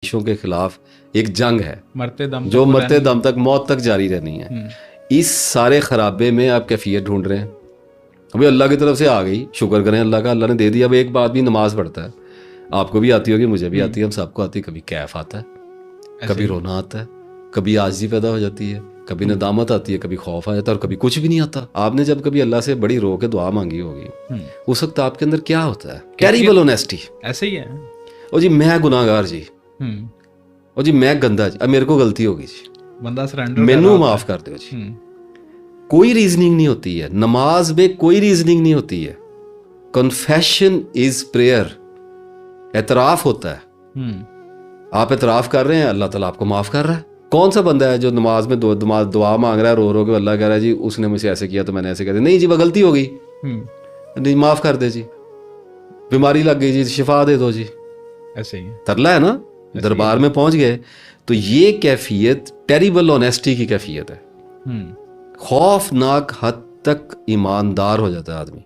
خواہشوں کے خلاف ایک جنگ ہے جو مرتے دم تک موت تک جاری رہنی ہے. اس سارے خرابے میں آپ کیفیت ڈھونڈ رہے ہیں. ابھی اللہ کی طرف سے آ گئی, شکر کریں اللہ کا, اللہ نے دے دیا. اب ایک بات بھی, نماز پڑھتا ہے, آپ کو بھی آتی ہوگی, مجھے بھی آتی ہے, ہم سب کو آتی ہے. کبھی کیف آتا ہے, کبھی رونا آتا ہے, کبھی عاجزی پیدا ہو جاتی ہے, کبھی ندامت آتی ہے, کبھی خوف آ جاتا ہے, اور کبھی کچھ بھی نہیں آتا. آپ نے جب کبھی اللہ سے بڑی رو کے دعا مانگی ہوگی, اس وقت آپ کے اندر کیا ہوتا ہے؟ Terrible honesty. ایسے ہی ہے. اور جی میں گناہ گار جی, اور جی میں گندا جی, اب میرے کو غلطی ہوگی جی, بندہ سرنڈر مینو معاف کر دو جی. کوئی ریزننگ نہیں ہوتی ہے نماز میں, کوئی ریزننگ نہیں ہوتی ہے. کنفیشن از پریئر, اعتراف ہوتا ہے. آپ اعتراف کر رہے ہیں, اللہ تعالیٰ آپ کو معاف کر رہا ہے. کون سا بندہ ہے جو نماز میں دعا مانگ رہا ہے رو کے, اللہ کہہ رہا ہے جی اس نے مجھ سے ایسے کیا تو میں نے ایسے کہہ دیا, نہیں جی وہ غلطی ہو گئی, نہیں معاف کر دے جی, بیماری لگ گئی جی شفا دے دو جی. ایسے ہی ترلا ہے نا, دربار میں پہنچ گئے. تو یہ کیفیت ٹیریبل آنیسٹی کی کیفیت ہے. خوفناک حد تک ایماندار ہو جاتا ہے آدمی,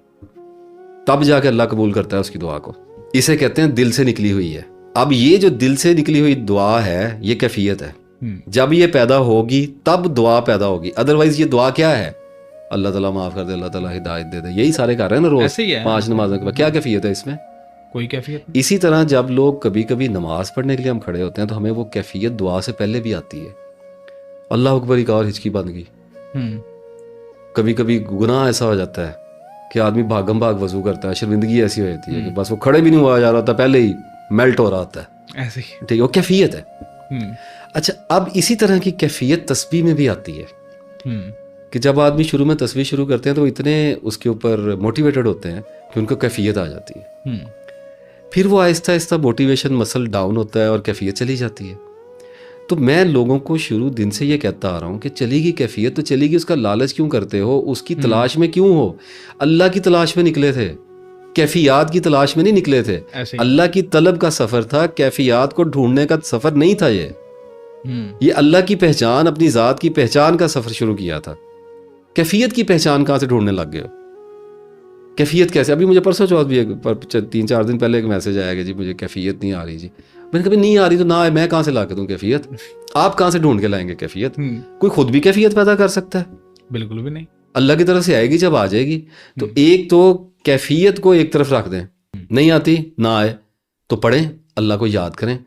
تب جا کے اللہ قبول کرتا ہے اس کی دعا کو. اسے کہتے ہیں دل سے نکلی ہوئی ہے. اب یہ جو دل سے نکلی ہوئی دعا ہے یہ کیفیت ہے. جب یہ پیدا ہوگی تب دعا پیدا ہوگی, ادروائز یہ دعا کیا ہے؟ اللہ تعالیٰ معاف کر دے, اللہ تعالیٰ ہدایت دے دے, یہی سارے کر رہے ہیں نا روز 5 نمازوں کے بعد. کیا کیفیت ہے اس میں؟ کوئی کیفیت. اسی طرح جب لوگ کبھی کبھی نماز پڑھنے کے لیے ہم کھڑے ہوتے ہیں تو ہمیں وہ کیفیت دعا سے پہلے بھی آتی ہے. اللہ اکبر ایک اور ہچکی بن گئی. کبھی کبھی گناہ ایسا ہو جاتا ہے کہ آدمی بھاگم بھاگ وضو کرتا ہے, شرمندگی ایسی ہو جاتی ہے کہ بس وہ کھڑے بھی نہیں ہوا جا رہا ہوتا, پہلے ہی میلٹ ہو رہا ہوتا ہے. ایسے ہی ٹھیک ہے, وہ کیفیت ہے. اچھا, اب اسی طرح کی کیفیت تسبیح میں بھی آتی ہے کہ جب آدمی شروع میں تسبیح شروع کرتے ہیں تو اتنے اس کے اوپر موٹیویٹڈ ہوتے ہیں کہ ان کو کیفیت آ جاتی ہے. پھر وہ آہستہ آہستہ موٹیویشن مسل ڈاؤن ہوتا ہے اور کیفیت چلی جاتی ہے. تو میں لوگوں کو شروع دن سے یہ کہتا آ رہا ہوں کہ چلی گئی کیفیت تو چلی گئی, اس کا لالچ کیوں کرتے ہو, اس کی تلاش میں کیوں ہو؟ اللہ کی تلاش میں نکلے تھے, کیفیات کی تلاش میں نہیں نکلے تھے. اللہ کی طلب کا سفر تھا, کیفیات کو ڈھونڈنے کا سفر نہیں تھا. یہ اللہ کی پہچان, اپنی ذات کی پہچان کا سفر شروع کیا تھا. کیفیت کی پہچان کہاں سے ڈھونڈنے لگ گئے ہو؟ کیفیت کیسے؟ ابھی مجھے پرسوں چوتھ بھی 3-4 دن پہلے ایک میسج آیا کہ جی مجھے کیفیت نہیں آ رہی جی. میں نے کبھی نہیں آ رہی تو نہ آئے, میں کہاں سے لا کے دوں کیفیت؟ آپ کہاں سے ڈھونڈ کے لائیں گے کیفیت؟ کوئی خود بھی کیفیت پیدا کر سکتا ہے؟ بالکل بھی نہیں. اللہ کی طرف سے آئے گی, جب آ جائے گی تو ایک تو کیفیت کو ایک طرف رکھ دیں, نہیں آتی نہ آئے تو پڑھیں, اللہ کو یاد کریں,